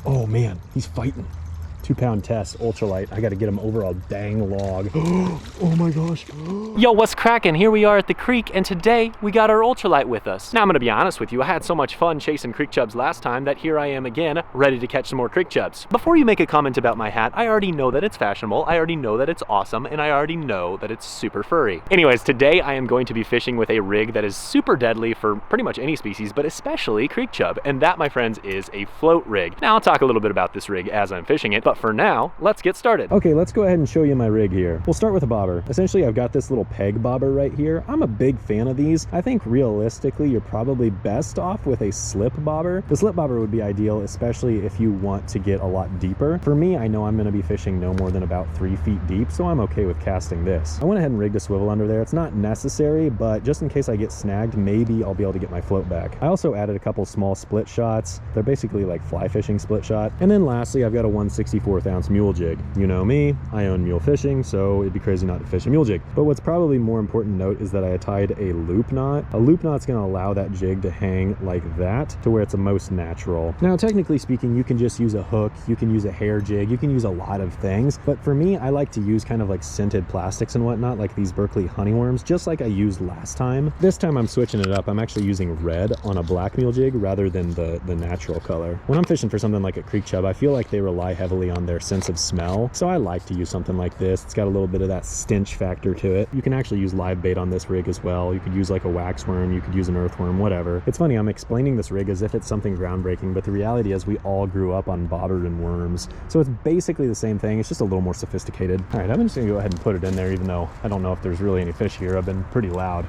Oh man, he's fighting. 2-pound test, ultralight. I gotta get him over a dang log. Oh my gosh. Yo, what's cracking? Here we are at the creek, and today we got our ultralight with us. Now I'm gonna be honest with you, I had so much fun chasing creek chubs last time that here I am again, ready to catch some more creek chubs. Before you make a comment about my hat, I already know that it's fashionable, I already know that it's awesome, and I already know that it's super furry. Anyways, today I am going to be fishing with a rig that is super deadly for pretty much any species, but especially creek chub, and that, my friends, is a float rig. Now I'll talk a little bit about this rig as I'm fishing it, but for now, let's get started. Okay, let's go ahead and show you my rig here. We'll start with a bobber. Essentially, I've got this little peg bobber right here. I'm a big fan of these. I think realistically, you're probably best off with a slip bobber. The slip bobber would be ideal, especially if you want to get a lot deeper. For me, I know I'm gonna be fishing no more than about 3 feet deep, so I'm okay with casting this. I went ahead and rigged a swivel under there. It's not necessary, but just in case I get snagged, maybe I'll be able to get my float back. I also added a couple small split shots. They're basically like fly fishing split shot. And then lastly, I've got a 1/64 ounce Mule Jig. You know me, I own mule fishing, so it'd be crazy not to fish a Mule Jig. But what's probably more important to note is that I tied a loop knot. A loop knot's gonna allow that jig to hang like that to where it's the most natural. Now, technically speaking, you can just use a hook, you can use a hair jig, you can use a lot of things. But for me, I like to use kind of like scented plastics and whatnot, like these Berkeley honeyworms, just like I used last time. This time I'm switching it up. I'm actually using red on a black Mule Jig rather than the natural color. When I'm fishing for something like a creek chub, I feel like they rely heavily on their sense of smell. So I like to use something like this. It's got a little bit of that stench factor to it. You can actually use live bait on this rig as well. You could use like a wax worm, you could use an earthworm, whatever. It's funny, I'm explaining this rig as if it's something groundbreaking, but the reality is we all grew up on bobber and worms. So it's basically the same thing. It's just a little more sophisticated. All right, I'm just gonna go ahead and put it in there, even though I don't know if there's really any fish here. I've been pretty loud.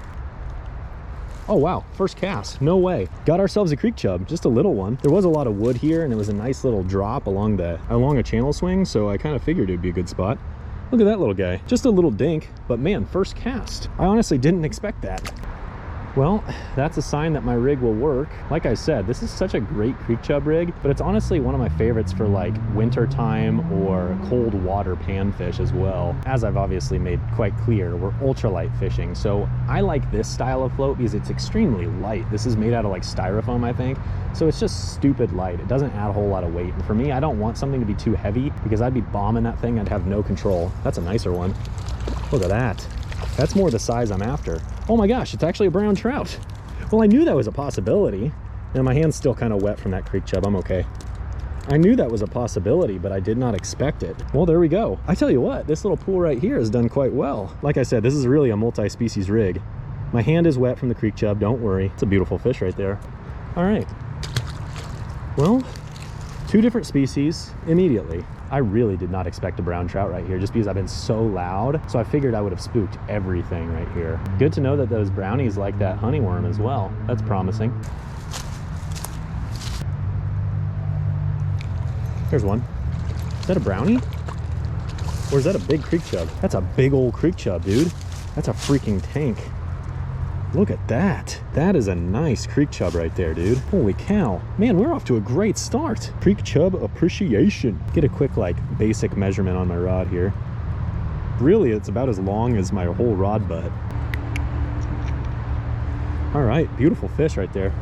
Oh wow, first cast, no way. Got ourselves a creek chub, just a little one. There was a lot of wood here and it was a nice little drop along a channel swing, so I kind of figured it'd be a good spot. Look at that little guy, just a little dink, but man, first cast. I honestly didn't expect that. Well, that's a sign that my rig will work. Like I said, this is such a great creek chub rig, but it's honestly one of my favorites for like winter time or cold water panfish as well. As I've obviously made quite clear, we're ultralight fishing. So I like this style of float because it's extremely light. This is made out of like styrofoam, I think. So it's just stupid light. It doesn't add a whole lot of weight. And for me, I don't want something to be too heavy because I'd be bombing that thing. I'd have no control. That's a nicer one. Look at that. That's more the size I'm after. Oh my gosh, it's actually a brown trout. Well, I knew that was a possibility. And my hand's still kind of wet from that creek chub. I'm okay. I knew that was a possibility, but I did not expect it. Well, there we go. I tell you what, this little pool right here has done quite well. Like I said, this is really a multi-species rig. My hand is wet from the creek chub, don't worry. It's a beautiful fish right there. All right. Well, 2 different species immediately. I really did not expect a brown trout right here just because I've been so loud. So I figured I would have spooked everything right here. Good to know that those brownies like that honeyworm as well. That's promising. There's one. Is that a brownie? Or is that a big creek chub? That's a big old creek chub, dude. That's a freaking tank. Look at that. That is a nice creek chub right there, dude. Holy cow. Man, we're off to a great start. Creek chub appreciation. Get a quick, like, basic measurement on my rod here. Really, it's about as long as my whole rod butt. All right, beautiful fish right there.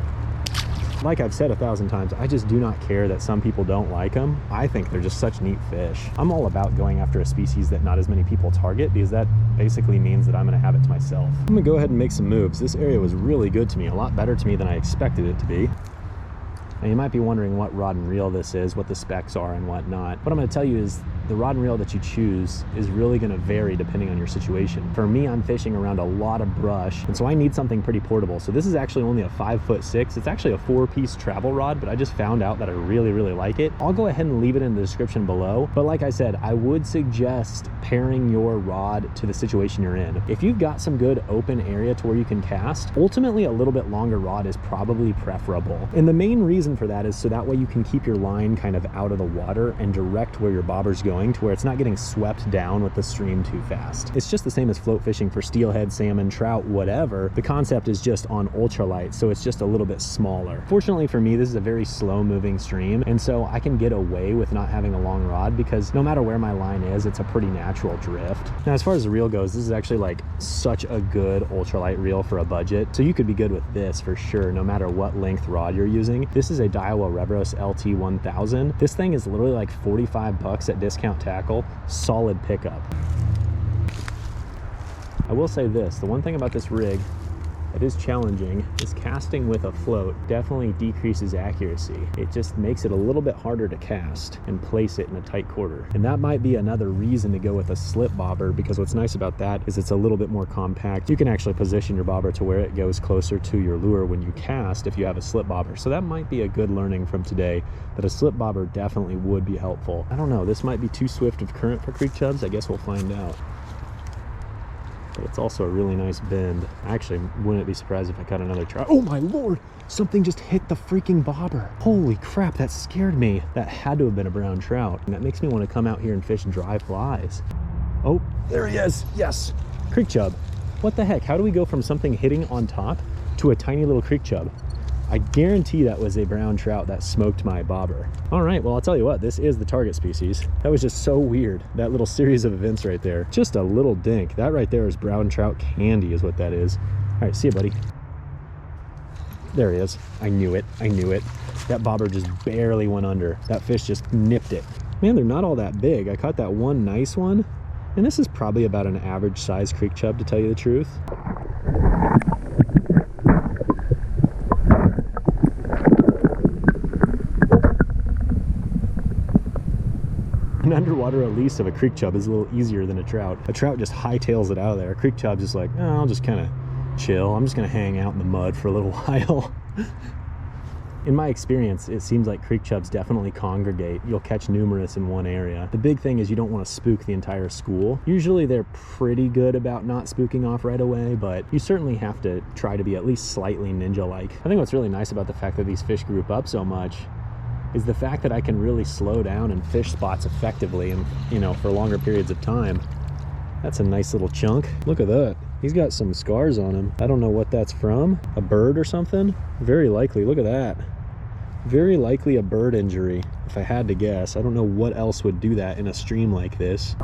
Like I've said 1,000 times, I just do not care that some people don't like them. I think they're just such neat fish. I'm all about going after a species that not as many people target because that basically means that I'm gonna have it to myself. I'm gonna go ahead and make some moves. This area was really good to me, a lot better to me than I expected it to be. Now you might be wondering what rod and reel this is, what the specs are and whatnot. What I'm gonna tell you is the rod and reel that you choose is really gonna vary depending on your situation. For me, I'm fishing around a lot of brush, and so I need something pretty portable. So this is actually only a 5'6". It's actually a 4-piece travel rod, but I just found out that I really, really like it. I'll go ahead and leave it in the description below. But like I said, I would suggest pairing your rod to the situation you're in. If you've got some good open area to where you can cast, ultimately a little bit longer rod is probably preferable. And the main reason for that is so that way you can keep your line kind of out of the water and direct where your bobber's going going to where it's not getting swept down with the stream too fast. It's just the same as float fishing for steelhead, salmon, trout, whatever. The concept is just on ultralight, so it's just a little bit smaller. Fortunately for me, this is a very slow moving stream, and so I can get away with not having a long rod because no matter where my line is, it's a pretty natural drift. Now, as far as the reel goes, this is actually like such a good ultralight reel for a budget. So you could be good with this for sure, no matter what length rod you're using. This is a Daiwa Rebros LT1000. This thing is literally like 45 bucks at discount tackle. Solid pickup. I will say this, the one thing about this rig that is challenging is casting with a float definitely decreases accuracy. It just makes it a little bit harder to cast and place it in a tight quarter. And that might be another reason to go with a slip bobber, because what's nice about that is it's a little bit more compact. You can actually position your bobber to where it goes closer to your lure when you cast if you have a slip bobber. So that might be a good learning from today, that a slip bobber definitely would be helpful. I don't know, this might be too swift of current for creek chubs. I guess we'll find out. But it's also a really nice bend. I actually wouldn't be surprised if I caught another trout. Oh my lord! Something just hit the freaking bobber. Holy crap, that scared me. That had to have been a brown trout. And that makes me want to come out here and fish dry flies. Oh, there he is. Yes. Creek chub. What the heck? How do we go from something hitting on top to a tiny little creek chub? I guarantee that was a brown trout that smoked my bobber. All right, well, I'll tell you what, this is the target species. That was just so weird, that little series of events right there. Just a little dink. That right there is brown trout candy is what that is. All right, see you, buddy. There he is. I knew it. I knew it. That bobber just barely went under. That fish just nipped it. Man, they're not all that big. I caught that one nice one, and this is probably about an average size creek chub, to tell you the truth. An underwater release of a creek chub is a little easier than a trout. A trout just hightails it out of there. A creek chub's just like, oh, I'll just kind of chill. I'm just going to hang out in the mud for a little while. In my experience, it seems like creek chubs definitely congregate. You'll catch numerous in one area. The big thing is you don't want to spook the entire school. Usually they're pretty good about not spooking off right away, but you certainly have to try to be at least slightly ninja-like. I think what's really nice about the fact that these fish group up so much is the fact that I can really slow down and fish spots effectively and, you know, for longer periods of time. That's a nice little chunk. Look at that. He's got some scars on him. I don't know what that's from. A bird or something? Very likely. Look at that. Very likely a bird injury, if I had to guess. I don't know what else would do that in a stream like this.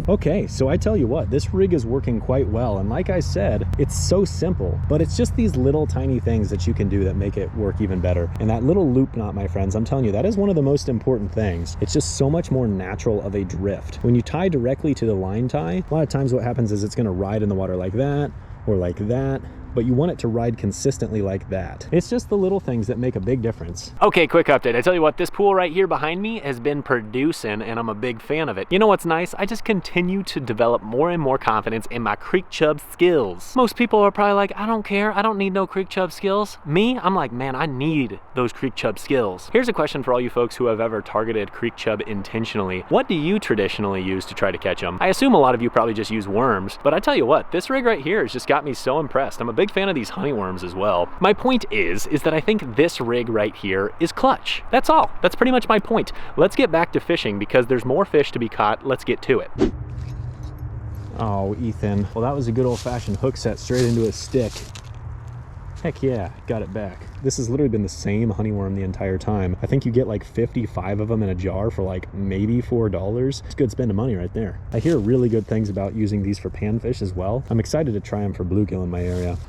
Okay, so I tell you what, this rig is working quite well, and like I said, it's so simple, but it's just these little tiny things that you can do that make it work even better. And that little loop knot, my friends, I'm telling you, that is one of the most important things. It's just so much more natural of a drift. When you tie directly to the line tie, a lot of times what happens is it's gonna ride in the water like that, or like that, but you want it to ride consistently like that. It's just the little things that make a big difference. Okay, quick update. I tell you what, this pool right here behind me has been producing, and I'm a big fan of it. You know what's nice? I just continue to develop more and more confidence in my creek chub skills. Most people are probably like, I don't care, I don't need no creek chub skills. Me, I'm like, man, I need those creek chub skills. Here's a question for all you folks who have ever targeted creek chub intentionally. What do you traditionally use to try to catch them? I assume a lot of you probably just use worms, but I tell you what, this rig right here has just got me so impressed. I'm a big fan of these honeyworms as well. My point is that I think this rig right here is clutch. That's all. That's pretty much my point. Let's get back to fishing because there's more fish to be caught. Let's get to it. Oh, Ethan. Well, that was a good old-fashioned hook set straight into a stick. Heck yeah, got it back. This has literally been the same honeyworm the entire time. I think you get like 55 of them in a jar for like maybe $4. It's good spend of money right there. I hear really good things about using these for panfish as well. I'm excited to try them for bluegill in my area.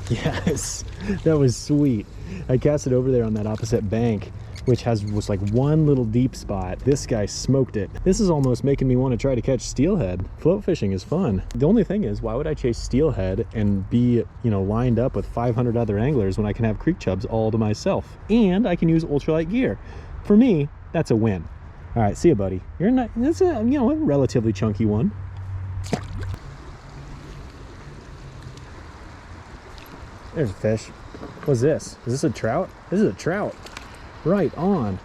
Yes, that was sweet. I cast it over there on that opposite bank, which was like one little deep spot. This guy smoked it. This is almost making me want to try to catch steelhead. Float fishing is fun. The only thing is, why would I chase steelhead and be, you know, lined up with 500 other anglers when I can have creek chubs all to myself? And I can use ultralight gear. For me, that's a win. All right, see you, buddy. You're not, that's a, you know, a relatively chunky one. There's a fish. What's this? Is this a trout? This is a trout. Right on.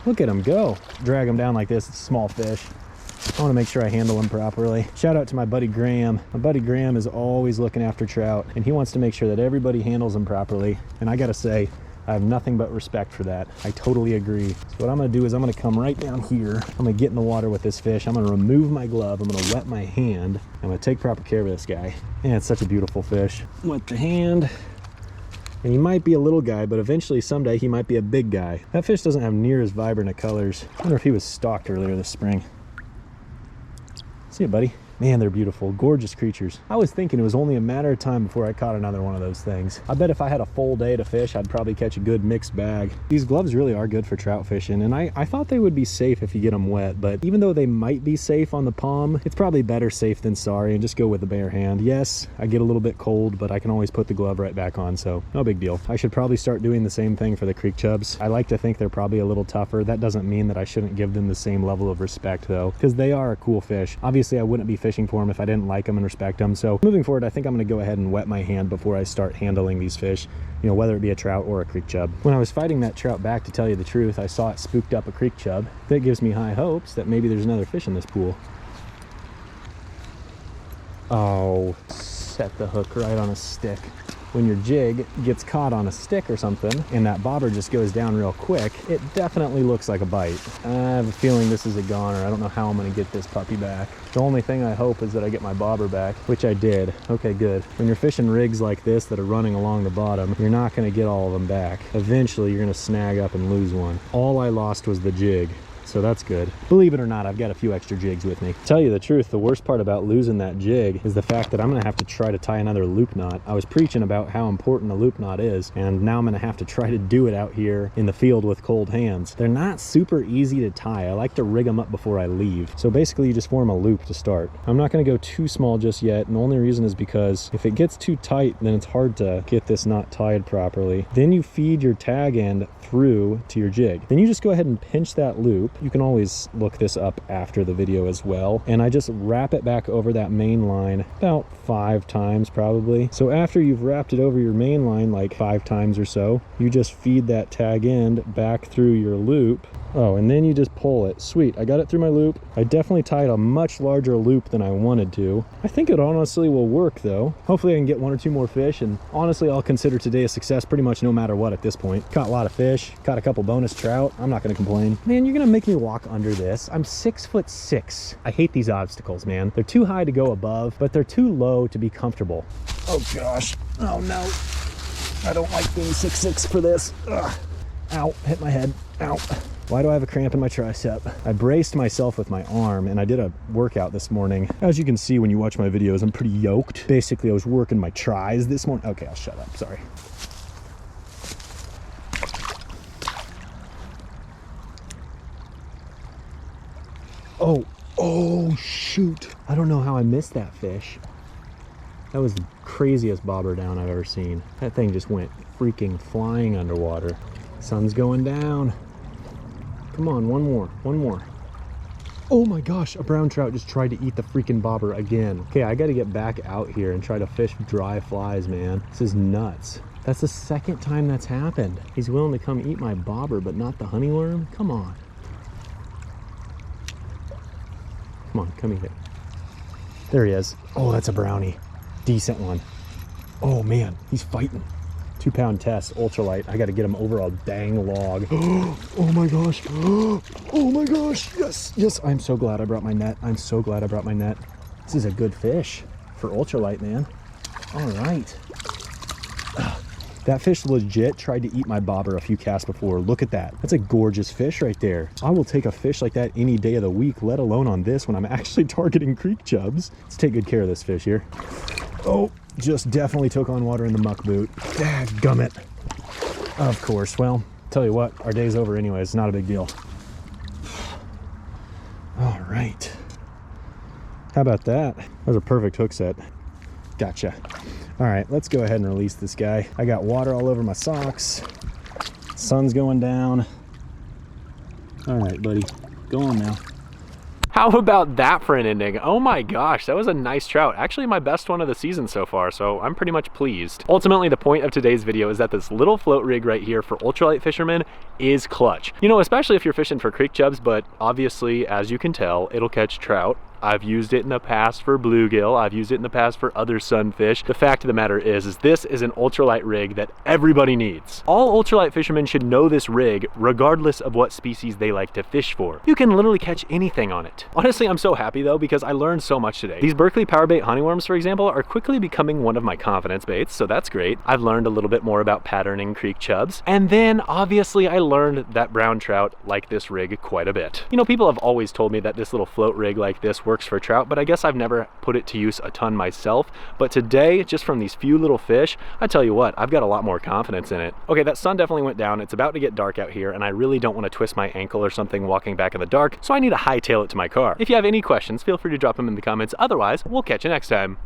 Look at him go. Drag him down like this. It's a small fish. I want to make sure I handle them properly. Shout out to my buddy Graham. My buddy Graham is always looking after trout, and he wants to make sure that everybody handles them properly. And I gotta say, I have nothing but respect for that. I totally agree. So what I'm gonna do is I'm gonna come right down here. I'm gonna get in the water with this fish. I'm gonna remove my glove. I'm gonna wet my hand. I'm gonna take proper care of this guy. Man, it's such a beautiful fish. Wet the hand. And he might be a little guy, but eventually someday he might be a big guy. That fish doesn't have near as vibrant of colors. I wonder if he was stalked earlier this spring. See ya, buddy. Man, they're beautiful, gorgeous creatures. I was thinking it was only a matter of time before I caught another one of those things. I bet if I had a full day to fish, I'd probably catch a good mixed bag. These gloves really are good for trout fishing, and I thought they would be safe if you get them wet, but even though they might be safe on the palm, it's probably better safe than sorry, and just go with the bare hand. Yes, I get a little bit cold, but I can always put the glove right back on, so no big deal. I should probably start doing the same thing for the creek chubs. I like to think they're probably a little tougher. That doesn't mean that I shouldn't give them the same level of respect though, because they are a cool fish. Obviously, I wouldn't be fishing for them if I didn't like them and respect them. So moving forward, I think I'm going to go ahead and wet my hand before I start handling these fish, you know, whether it be a trout or a creek chub. When I was fighting that trout back, to tell you the truth, I saw it spooked up a creek chub. That gives me high hopes that maybe there's another fish in this pool. Oh, set the hook right on a stick. When your jig gets caught on a stick or something and that bobber just goes down real quick, it definitely looks like a bite. I have a feeling this is a goner. I don't know how I'm gonna get this puppy back. The only thing I hope is that I get my bobber back, which I did. Okay, good. When you're fishing rigs like this that are running along the bottom, you're not gonna get all of them back. Eventually, you're gonna snag up and lose one. All I lost was the jig. So that's good. Believe it or not, I've got a few extra jigs with me. To tell you the truth, the worst part about losing that jig is the fact that I'm gonna have to try to tie another loop knot. I was preaching about how important a loop knot is, and now I'm gonna have to try to do it out here in the field with cold hands. They're not super easy to tie. I like to rig them up before I leave. So basically you just form a loop to start. I'm not gonna go too small just yet, and the only reason is because if it gets too tight, then it's hard to get this knot tied properly. Then you feed your tag end through to your jig. Then you just go ahead and pinch that loop. You can always look this up after the video as well. And I just wrap it back over that main line about 5 times probably. So after you've wrapped it over your main line like 5 times or so, you just feed that tag end back through your loop. Oh, and then you just pull it. Sweet, I got it through my loop. I definitely tied a much larger loop than I wanted to. I think it honestly will work though. Hopefully I can get 1 or 2 more fish, and honestly I'll consider today a success pretty much no matter what at this point. Caught a lot of fish, caught a couple bonus trout. I'm not gonna complain. Man, you're gonna make me walk under this. I'm 6'6". I hate these obstacles, man. They're too high to go above, but they're too low to be comfortable. Oh gosh, oh no. I don't like being 6'6" for this. Ugh. Ow, hit my head, ow. Why do I have a cramp in my tricep? I braced myself with my arm, and I did a workout this morning. As you can see when you watch my videos, I'm pretty yoked. Basically, I was working my tris this morning. Okay, I'll shut up, sorry. Oh, shoot. I don't know how I missed that fish. That was the craziest bobber down I've ever seen. That thing just went freaking flying underwater. Sun's going down. Come on, one more. Oh my gosh, a brown trout just tried to eat the freaking bobber again. Okay, I gotta get back out here and try to fish dry flies, man. This is nuts. That's the 2nd time that's happened. He's willing to come eat my bobber, but not the honeyworm? Come on. Come on, come eat it. There he is. Oh, that's a brownie. Decent one. Oh man, he's fighting. 2-pound test, ultralight. I got to get him over a dang log. Oh my gosh. Oh my gosh. Yes. I'm so glad I brought my net. This is a good fish for ultralight, man. All right. That fish legit tried to eat my bobber a few casts before. Look at that. That's a gorgeous fish right there. I will take a fish like that any day of the week, let alone on this when I'm actually targeting creek chubs. Let's take good care of this fish here. Oh, just definitely took on water in the muck boot. Dadgummit. Of course. Well, tell you what, our day's over anyways. Not a big deal. All right. How about that? That was a perfect hook set. Gotcha. All right, let's go ahead and release this guy. I got water all over my socks. Sun's going down. All right, buddy, go on now. How about that for an ending? Oh my gosh, that was a nice trout. Actually my best one of the season so far, so I'm pretty much pleased. Ultimately, the point of today's video is that this little float rig right here for ultralight fishermen is clutch. You know, especially if you're fishing for creek chubs, but obviously, as you can tell, it'll catch trout. I've used it in the past for bluegill. I've used it in the past for other sunfish. The fact of the matter is this is an ultralight rig that everybody needs. All ultralight fishermen should know this rig regardless of what species they like to fish for. You can literally catch anything on it. Honestly, I'm so happy though because I learned so much today. These Berkeley powerbait honeyworms, for example, are quickly becoming one of my confidence baits, so that's great. I've learned a little bit more about patterning creek chubs. And then obviously I learned that brown trout like this rig quite a bit. You know, people have always told me that this little float rig like this works for trout, but I guess I've never put it to use a ton myself. But today, just from these few little fish, I tell you what, I've got a lot more confidence in it. Okay, that sun definitely went down. It's about to get dark out here, and I really don't want to twist my ankle or something walking back in the dark, so I need to hightail it to my car. If you have any questions, feel free to drop them in the comments. Otherwise, we'll catch you next time.